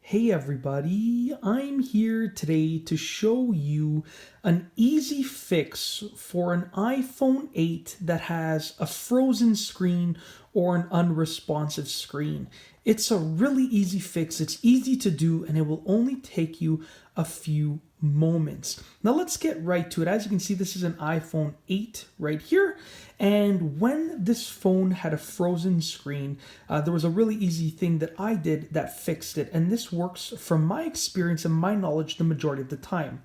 Hey everybody, I'm here today to show you an easy fix for an iPhone 8 that has a frozen screen or an unresponsive screen. It's a really easy fix, it's easy to do, and it will only take you a few moments. Now let's get right to it. As you can see, this is an iPhone 8 right here, and when this phone had a frozen screen, there was a really easy thing that I did that fixed it, and this works from my experience and my knowledge the majority of the time.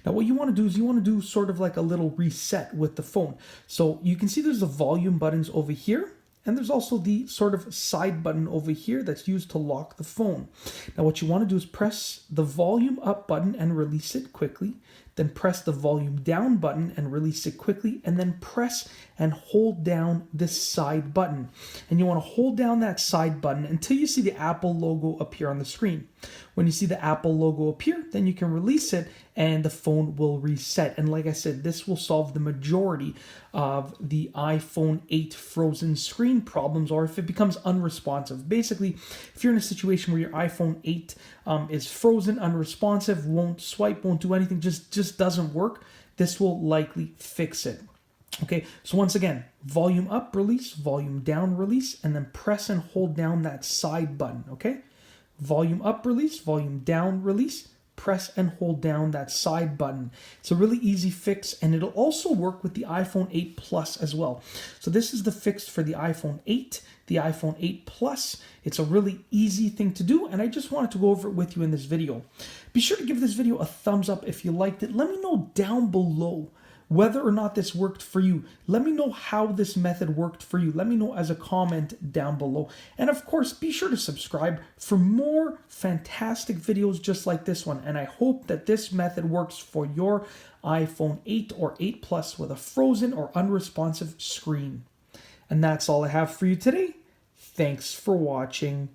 Now what you want to do is you want to do sort of like a little reset with the phone. So you can see there's the volume buttons over here, and there's also the sort of side button over here that's used to lock the phone. Now what you want to do is press the volume up button and release it quickly. Then press the volume down button and release it quickly. And then press and hold down this side button. And you want to hold down that side button until you see the Apple logo appear on the screen. When you see the Apple logo appear, then you can release it and the phone will reset. And like I said, this will solve the majority of the iPhone 8 frozen screen problems, or if it becomes unresponsive. Basically, if you're in a situation where your iPhone 8 is frozen, unresponsive, won't swipe, won't do anything, just doesn't work, this will likely fix it. Okay, so once again, volume up, release, volume down, release, and then press and hold down that side button, okay? Volume up, release, volume down, release, press and hold down that side button. It's a really easy fix, and it'll also work with the iPhone 8 Plus as well. So this is the fix for the iPhone 8, the iPhone 8 Plus. It's a really easy thing to do, and I just wanted to go over it with you in this video. Be sure to give this video a thumbs up if you liked it. Let me know down below whether or not this worked for you. Let me know how this method worked for you. Let me know as a comment down below. And of course, be sure to subscribe for more fantastic videos just like this one. And I hope that this method works for your iPhone 8 or 8 Plus with a frozen or unresponsive screen. And that's all I have for you today. Thanks for watching.